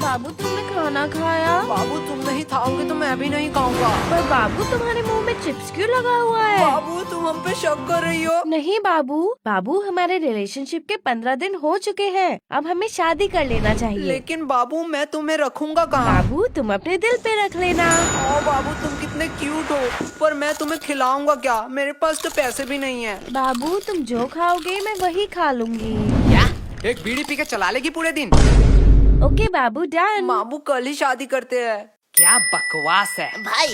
बाबू तुमने खाना खाया? बाबू तुम नहीं खाओगे तो मैं भी नहीं खाऊंगा। पर बाबू तुम्हारे मुंह में चिप्स क्यों लगा हुआ है? बाबू तुम हम पे शक कर रही हो? नहीं बाबू, बाबू हमारे रिलेशनशिप के 15 दिन हो चुके हैं। अब हमें शादी कर लेना चाहिए। लेकिन बाबू मैं तुम्हें रखूंगा कहाँ? बाबू तुम अपने दिल पे रख लेना। ओ बाबू तुम कितने क्यूट हो, पर मैं तुम्हें खिलाऊंगा क्या? मेरे पास तो पैसे भी नहीं है। बाबू तुम जो खाओगे मैं वही खा लूंगी। क्या? एक बीड़ी पी के चला लेगी पूरे दिन? ओके बाबू डन। बाबू कल ही शादी करते हैं। क्या बकवास है भाई,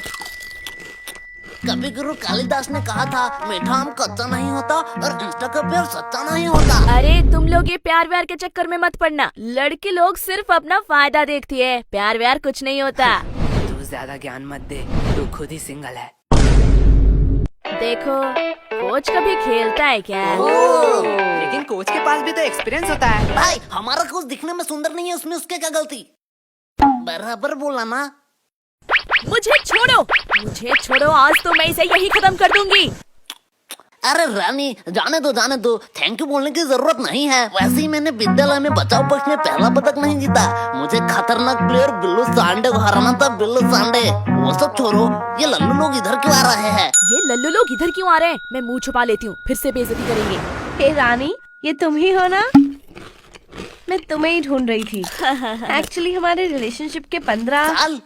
कवि गुरु कालिदास ने कहा था मीठा आम कच्चा नहीं होता और इंस्टा का प्यार सच्चा नहीं होता। अरे तुम लोग ये प्यार व्यार के चक्कर में मत पड़ना। लड़के लोग सिर्फ अपना फायदा देखती है, प्यार व्यार कुछ नहीं होता। तू ज्यादा ज्ञान मत दे, तू खुद ही सिंगल है। देखो कोच कभी खेलता है क्या? लेकिन कोच के पास भी तो एक्सपीरियंस होता है। भाई हमारा कोच दिखने में सुंदर नहीं है, उसमें उसके क्या गलती? बराबर बोला ना। मुझे छोड़ो, आज तो मैं इसे यही खत्म कर दूंगी। अरे रानी जाने दो, थैंक यू बोलने की जरूरत नहीं है। वैसे ही मैंने विद्यालय में बचाव पक्ष में पहला पदक नहीं जीता। मुझे खतरनाक प्लेयर बिल्लू सांडे को हराना था। बिल्लू सांडे वो सब छोड़ो, ये लल्लू लोग इधर क्यों आ रहे हैं? ये लल्लू लोग इधर क्यों आ रहे हैं? मैं मुंह छुपा लेती हूँ, फिर से बेइज्जती करेंगे। हे रानी, ये तुम ही हो ना? मैं तुम्हें ही ढूंढ रही थी। एक्चुअली हमारे रिलेशनशिप के 15 साल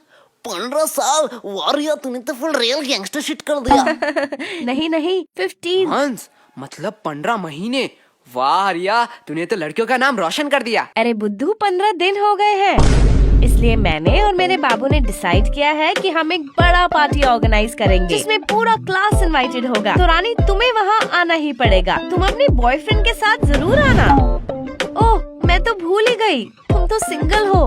वारिया, तूने तो फुल रियल गैंगस्टर शिट कर दिया। नहीं 15। हंस मतलब 15 महीने। वाह रिया, तूने तो लड़कियों का नाम रोशन कर दिया। अरे बुद्धू 15 दिन हो गए हैं, इसलिए मैंने और मेरे बाबू ने डिसाइड किया है कि हम एक बड़ा पार्टी ऑर्गेनाइज करेंगे जिसमें पूरा क्लास इनवाइटेड होगा। तो रानी तुम्हें वहाँ आना ही पड़ेगा। तुम अपने बॉयफ्रेंड के साथ जरूर आना। ओह मैं तो भूल ही गई, तुम तो सिंगल हो।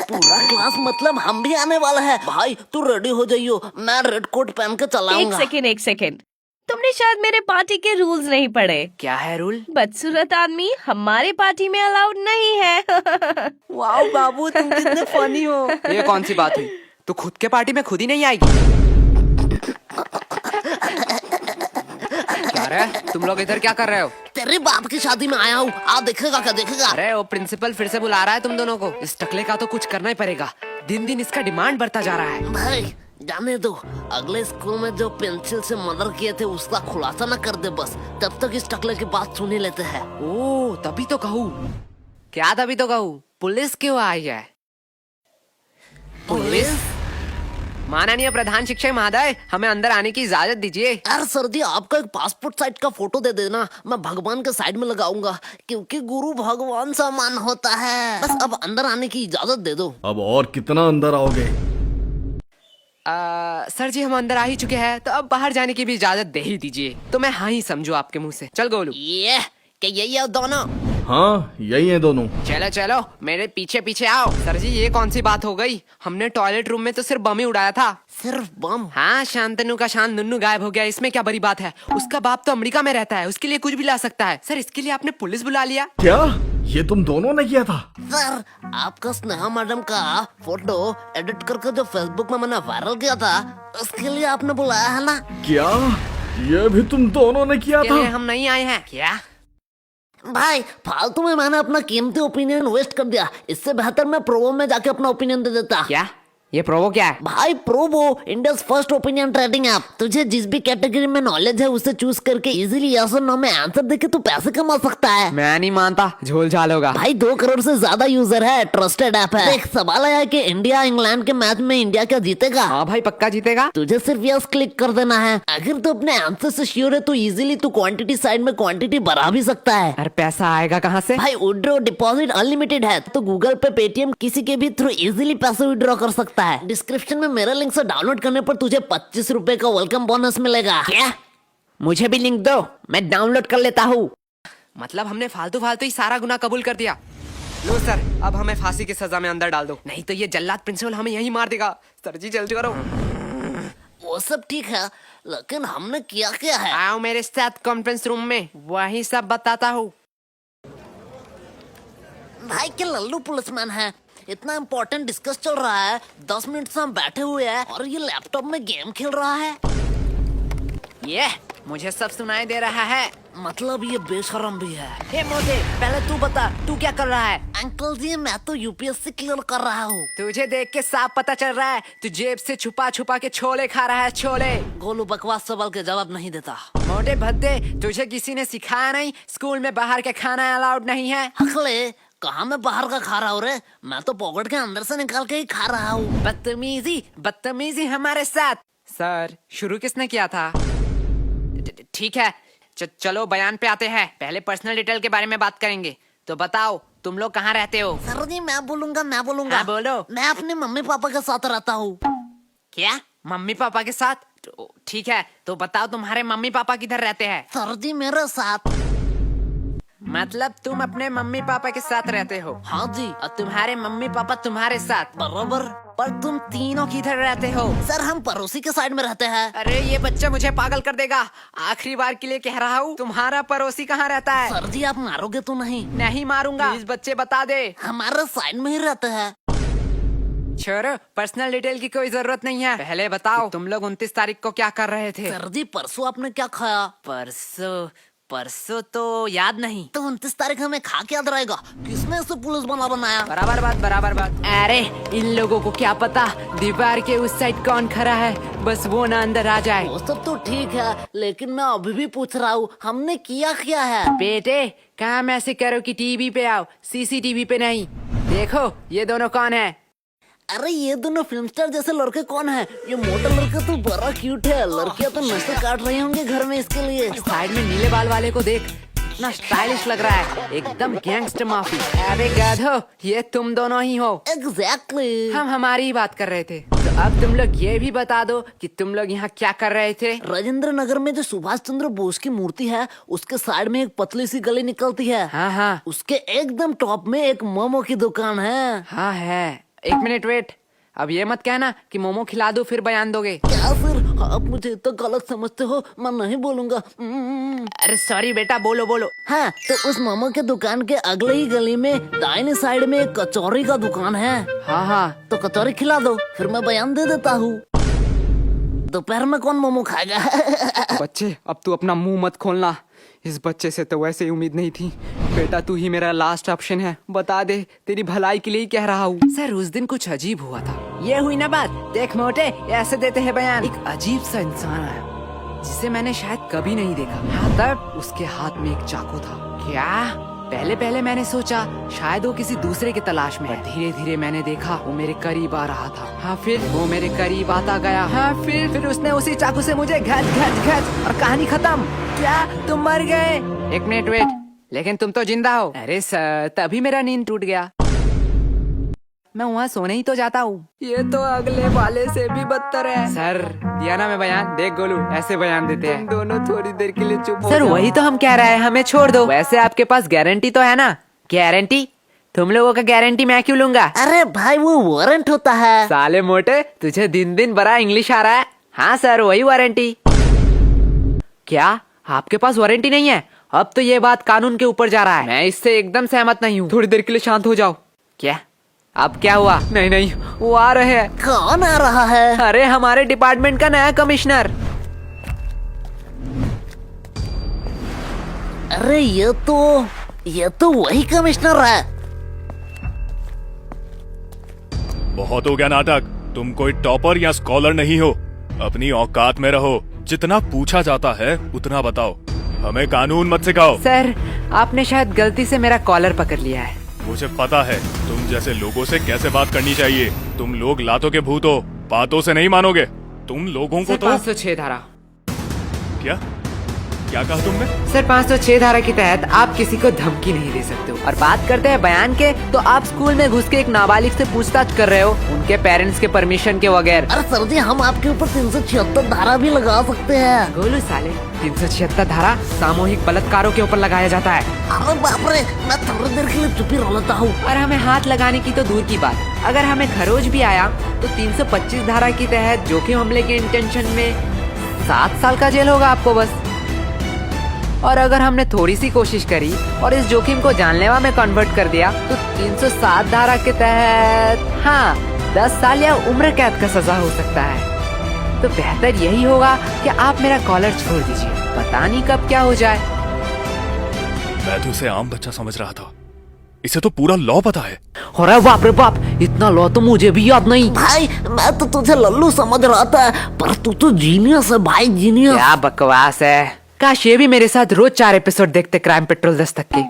पूरा क्लास मतलब हम भी आने वाला है। भाई तू रेडी हो जाइयो, मैं रेड कोट पहन के चलाऊंगा। एक सेकेंड, तुमने शायद मेरे पार्टी के रूल्स नहीं पढ़े। क्या है रूल? बदसूरत आदमी हमारे पार्टी में अलाउड नहीं है। वाह बाबू तुम कितने फनी हो। ये कौन सी बात हुई? तू खुद के पार्टी में खुद ही नहीं आएगी? क्या रे, तुम लोग इधर क्या कर रहे हो? तेरे बाप की शादी में आया हूँ, आ देखेगा क्या देखेगा। अरे वो प्रिंसिपल फिर से बुला रहा है तुम दोनों को। इस टकले का तो कुछ करना ही पड़ेगा, दिन दिन इसका डिमांड बढ़ता जा रहा है। भाई जाने दो, अगले स्कूल में जो पेंसिल से मर्डर किए थे उसका खुलासा न कर दे बस, तब तक इस टकले की बात सुन ही लेते हैं। ओ तभी तो कहूँ। क्या तभी तो कहूँ? पुलिस क्यों आई है? पुलिस? माननीय प्रधान शिक्षक महोदय, हमें अंदर आने की इजाजत दीजिए। यार सर्दी, आपका एक पासपोर्ट साइज का फोटो दे देना, मैं भगवान के साइड में लगाऊंगा, क्योंकि गुरु भगवान समान होता है। बस अब अंदर आने की इजाजत दे दो। अब और कितना अंदर आओगे? सर जी हम अंदर आ ही चुके हैं, तो अब बाहर जाने की भी इजाजत दे ही दीजिए। तो मैं हाँ ही समझू आपके मुंह से। चल गोलू। ये क्या यही है दोनों? हाँ यही है दोनों। चलो चलो मेरे पीछे पीछे आओ। सर जी ये कौन सी बात हो गई? हमने टॉयलेट रूम में तो सिर्फ बम ही उड़ाया था। सिर्फ बम? हाँ, शांतनु का शान नुन्नू गायब हो गया, इसमें क्या बड़ी बात है? उसका बाप तो अमेरिका में रहता है, उसके लिए कुछ भी ला सकता है। सर इसके लिए आपने पुलिस बुला लिया? क्या ये तुम दोनों ने किया था? सर आपका स्नेहा मैडम का फोटो एडिट करके जो फेसबुक में मैंने वायरल किया था, उसके लिए आपने बुलाया है ना? क्या ये भी तुम दोनों ने किया था? हम नहीं आए हैं क्या? भाई फालतू में मैंने अपना कीमती ओपिनियन वेस्ट कर दिया। इससे बेहतर मैं प्रोवो में जाके अपना ओपिनियन दे देता। क्या? ये प्रोवो क्या है? भाई Probo India first opinion trading app. तुझे जिस भी कैटेगरी में नॉलेज है उसे चूज करके इजीली यस और नो में आंसर देके तू पैसे कमा सकता है। मैं नहीं मानता, झोल झाल होगा। भाई 2 करोड़ से ज्यादा यूजर है, ट्रस्टेड ऐप है। देख सवाल आया कि इंडिया इंग्लैंड के मैच में इंडिया क्या जीतेगा? हाँ भाई पक्का जीतेगा। तुझे सिर्फ यस क्लिक कर देना है। अगर तू अपने आंसर से श्योर है तो इजीली तू क्वांटिटी साइड में क्वांटिटी बढ़ा भी सकता है। अरे पैसा आएगा कहाँ से? भाई विड्रॉ डिपॉजिट अनलिमिटेड है, तो गूगल पे, पेटीएम किसी के भी थ्रू इजीली पैसे विड्रॉ कर सकता है। डिस्क्रिप्शन में मेरा लिंक से डाउनलोड करने पर तुझे 25 रुपए का वेलकम बोनस मिलेगा। क्या? मुझे भी लिंक दो, मैं डाउनलोड कर लेता हूँ। मतलब हमने फालतू फालतू ही सारा गुनाह कबूल कर दिया। लो सर, अब हमें फांसी की सजा में अंदर डाल दो, नहीं तो ये जल्लाद प्रिंसिपल हमें यहीं मार देगा। सर जी जल्दी करो। वो सब ठीक है, लेकिन हमने किया क्या है? आओ मेरे साथ कॉन्फ्रेंस रूम में, वही सब बताता हूँ। भाई क्या लल्लू पुलिसमैन है? इतना इम्पोर्टेंट डिस्कस चल रहा है, 10 मिनट से हम बैठे हुए हैं और ये लैपटॉप में गेम खेल रहा है। ये मुझे सब सुनाई दे रहा है। मतलब ये बेशरम भी है। हे मोटे, पहले तू बता, तू क्या कर रहा है? अंकल जी मैं तो यूपीएससी क्लियर कर रहा हूँ। तुझे देख के साफ पता चल रहा है तू जेब से छुपा छुपा के छोले खा रहा है, छोले। गोलू बकवास सवाल के जवाब नहीं देता। मोटे भद्दे, तुझे किसी ने सिखाया नहीं स्कूल में बाहर के खाना अलाउड नहीं है? अगले कहाँ मैं बाहर का खा रहा हूँ रे, मैं तो पॉकेट के अंदर से निकाल के ही खा रहा हूँ। बदतमीजी बदतमीजी हमारे साथ। सर शुरू किसने किया था? ठीक है, चलो बयान पे आते हैं। पहले पर्सनल डिटेल के बारे में बात करेंगे। तो बताओ तुम लोग कहाँ रहते हो? सर जी मैं बोलूंगा। हाँ, बोलो। मैं अपने मम्मी पापा के साथ रहता हूँ। क्या मम्मी पापा के साथ? ठीक है, तो बताओ तुम्हारे मम्मी पापा किधर रहते हैं? सर जी मेरे साथ। मतलब तुम अपने मम्मी पापा के साथ रहते हो? हाँ जी। और तुम्हारे मम्मी पापा तुम्हारे साथ? बराबर। पर तुम तीनों किधर रहते हो? सर हम पड़ोसी के साइड में रहते हैं। अरे ये बच्चा मुझे पागल कर देगा। आखिरी बार के लिए कह रहा हूँ, तुम्हारा पड़ोसी कहाँ रहता है? सर जी आप मारोगे तो नहीं? नहीं मारूंगा। प्लीज बच्चे बता दे। हमारे साइड में ही रहते हैं। छोड़ो, पर्सनल डिटेल की कोई जरूरत नहीं है। पहले बताओ तुम लोग 29 तारीख को क्या कर रहे थे? सर जी परसों आपने क्या खाया? परसों तो याद नहीं। तो 29 तारीख हमें खा के याद रहेगा। किसने इसे पुलिस बना बनाया? बराबर बात। अरे इन लोगों को क्या पता दीवार के उस साइड कौन खड़ा है, बस वो ना अंदर आ जाए। वो सब तो ठीक है, लेकिन मैं अभी भी पूछ रहा हूँ हमने किया है? बेटे काम ऐसे करो कि टीवी पे आओ, सीसीटीवी पे नहीं। देखो ये दोनों कौन है? अरे ये दोनों फिल्म स्टार जैसे लड़के कौन है? ये मोटा लड़का तो बड़ा क्यूट है। लड़कियां तो नशे काट रही होंगी घर में इसके लिए। साइड में नीले बाल वाले को देख, इतना स्टाइलिश लग रहा है, एकदम गैंगस्टर माफी। अरे गधो, ये तुम दोनों ही हो। एग्जैक्टली। हम हमारी ही बात कर रहे थे। तो अब तुम लोग ये भी बता दो कि तुम लोग यहाँ क्या कर रहे थे? राजेंद्र नगर में जो सुभाष चंद्र बोस की मूर्ति है उसके साइड में एक पतली सी गली निकलती है। हाँ उसके एकदम टॉप में एक मोमो की दुकान है। हाँ है। एक मिनट वेट, अब ये मत कहना कि मोमो खिला दो फिर बयान दोगे। क्या सर आप मुझे इतना गलत समझते हो? मैं नहीं बोलूंगा। अरे सॉरी बेटा, बोलो। हाँ तो उस मोमो के दुकान के अगले ही गली में दाहिने साइड में एक कचौरी का दुकान है। हाँ तो कचौरी खिला दो फिर मैं बयान दे देता हूँ। दोपहर में कौन मोमो खाएगा? बच्चे अब तू अपना मुंह मत खोलना। इस बच्चे से तो वैसे ही उम्मीद नहीं थी। बेटा तू ही मेरा लास्ट ऑप्शन है, बता दे, तेरी भलाई के लिए ही कह रहा हूँ। सर उस दिन कुछ अजीब हुआ था। ये हुई ना बात। देख मोटे, ऐसे देते हैं बयान। एक अजीब सा इंसान आया जिसे मैंने शायद कभी नहीं देखा। हाँ तब उसके हाथ में एक चाकू था। क्या? पहले मैंने सोचा शायद वो किसी दूसरे की तलाश में है। धीरे धीरे मैंने देखा वो मेरे करीब आ रहा था। हाँ फिर वो मेरे करीब आता गया। हाँ फिर उसने उसी चाकू से मुझे घच और कहानी खत्म। क्या तुम मर गए? एक मिनट वेट, लेकिन तुम तो जिंदा हो। अरे सर तभी मेरा नींद टूट गया। मैं वहाँ सोने ही तो जाता हूँ। ये तो अगले वाले से भी बदतर है। सर दिया ना मैं बयान। देख गोलू ऐसे बयान देते हैं। दोनों थोड़ी देर के लिए चुप हो। सर वही तो हम कह रहे हैं, हमें छोड़ दो। वैसे आपके पास गारंटी तो है ना? गारंटी? तुम लोगों का गारंटी मैं क्यों लूंगा? अरे भाई वो वारंट होता है। साले मोटे तुझे दिन दिन बड़ा इंग्लिश आ रहा है। हाँ सर वही वारंटी। क्या आपके पास वारंटी नहीं है? अब तो ये बात कानून के ऊपर जा रहा है। मैं इससे एकदम सहमत नहीं हूँ। थोड़ी देर के लिए शांत हो जाओ। क्या अब क्या हुआ? नहीं वो आ रहे हैं। कौन आ रहा है? अरे हमारे डिपार्टमेंट का नया कमिश्नर। अरे ये तो वही कमिश्नर है। बहुत हो गया नाटक। तुम कोई टॉपर या स्कॉलर नहीं हो, अपनी औकात में रहो। जितना पूछा जाता है उतना बताओ, हमें कानून मत सिखाओ। सर आपने शायद गलती से मेरा कॉलर पकड़ लिया है। मुझे पता है तुम जैसे लोगों से कैसे बात करनी चाहिए। तुम लोग लातों के भूत हो, बातों से नहीं मानोगे। तुम लोगों को तो 506 धारा। क्या कहा तुमने? सर 506 धारा के तहत आप किसी को धमकी नहीं दे सकते हो। और बात करते हैं बयान के, तो आप स्कूल में घुस के एक नाबालिग से पूछताछ कर रहे हो उनके पेरेंट्स के परमिशन के बगैर। अरे सर जी हम आपके ऊपर 376 धारा भी लगा सकते हैं। गोलू साले 376 धारा सामूहिक बलात्कारों के ऊपर लगाया जाता है। अरे बाप रे, मैं थोड़ी देर के लिए चुप ही रह लेता हूँ। और हमें हाथ लगाने की तो दूर की बात, अगर हमें खरोच भी आया तो 325 धारा के तहत जोखिम हमले के इंटेंशन में 7 साल का जेल होगा आपको बस। और अगर हमने थोड़ी सी कोशिश करी और इस जोखिम को जानलेवा में कन्वर्ट कर दिया तो 307 धारा के तहत 10 साल या उम्र कैद का सजा हो सकता है। तो बेहतर यही होगा कि आप मेरा कॉलर छोड़ दीजिए, पता नहीं कब क्या हो जाए। मैं तो उसे आम बच्चा समझ रहा था, इसे तो पूरा लॉ पता है। अरे बाप रे बाप, इतना लॉ तो मुझे भी याद नहीं। भाई मैं तो तुझे लल्लू समझ रहा था, पर तू तो जीनियस है भाई, जीनियस। क्या बकवास है, काश ये भी मेरे साथ रोज 4 एपिसोड देखते क्राइम पेट्रोल दस्तक के।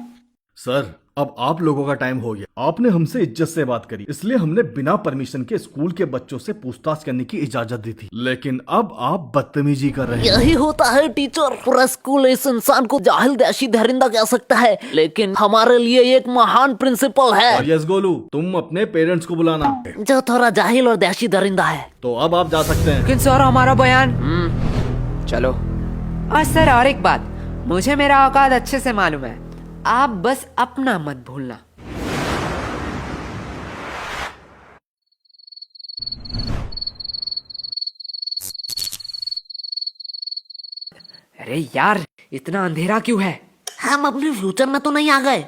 सर अब आप लोगों का टाइम हो गया। आपने हमसे इज्जत से बात करी, इसलिए हमने बिना परमिशन के स्कूल के बच्चों से पूछताछ करने की इजाजत दी थी, लेकिन अब आप बदतमीजी कर रहे हैं। यही होता है टीचर, पूरा स्कूल इस इंसान को जाहिल दैशी दरिंदा कह सकता है, लेकिन हमारे लिए एक महान प्रिंसिपल है। और यस गोलू, तुम अपने पेरेंट्स को बुलाना। जो थोड़ा जाहिल और दैशी दरिंदा है। तो अब आप जा सकते हैं। लेकिन सर हमारा बयान। चलो। और सर और एक बात, मुझे मेरा औकात अच्छे से मालूम है, आप बस अपना मत भूलना। अरे यार, इतना अंधेरा क्यों है? हम अपने फ्यूचर में तो नहीं आ गए?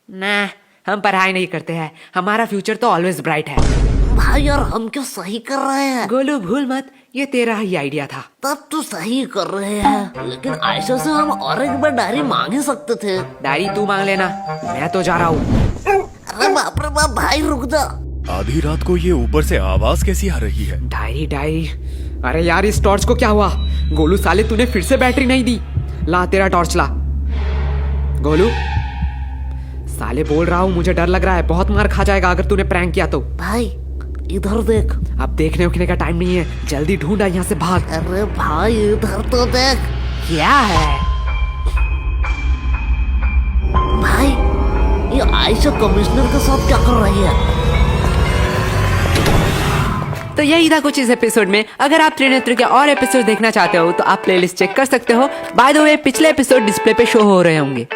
ना, हम पढ़ाई नहीं करते हैं, हमारा फ्यूचर तो ऑलवेज ब्राइट है। भाई यार हम क्यों सही कर रहे हैं? गोलू भूल मत, ये तेरा ही आइडिया था। तब तो सही कर रहे हैं, लेकिन आयशा से हम और एक बार डायरी मांग ही सकते थे। डायरी तू मांग लेना, मैं तो जा रहा हूँ। अरे बाप रे बाप, भाई रुक जा। आधी रात को ये ऊपर से आवाज कैसी आ रही है? डायरी डायरी, अरे यार इस टॉर्च को क्या हुआ? गोलू साले तूने फिर से बैटरी नहीं दी। ला तेरा टॉर्च ला। गोलू साले बोल रहा हूँ, मुझे डर लग रहा है, बहुत मार खा जाएगा अगर तूने प्रैंक किया तो। भाई इधर देख। अब देखने उखने का टाइम नहीं है, जल्दी ढूंढा, यहाँ से भाग। अरे भाई इधर तो देख। क्या है? भाई ये आयशा कमिश्नर के साथ क्या कर रही है? तो यही था कुछ इस एपिसोड में। अगर आप त्रिनेत्र के और एपिसोड देखना चाहते हो तो आप प्लेलिस्ट चेक कर सकते हो। बाय द वे पिछले एपिसोड डिस्प्ले पे शो हो रहे होंगे।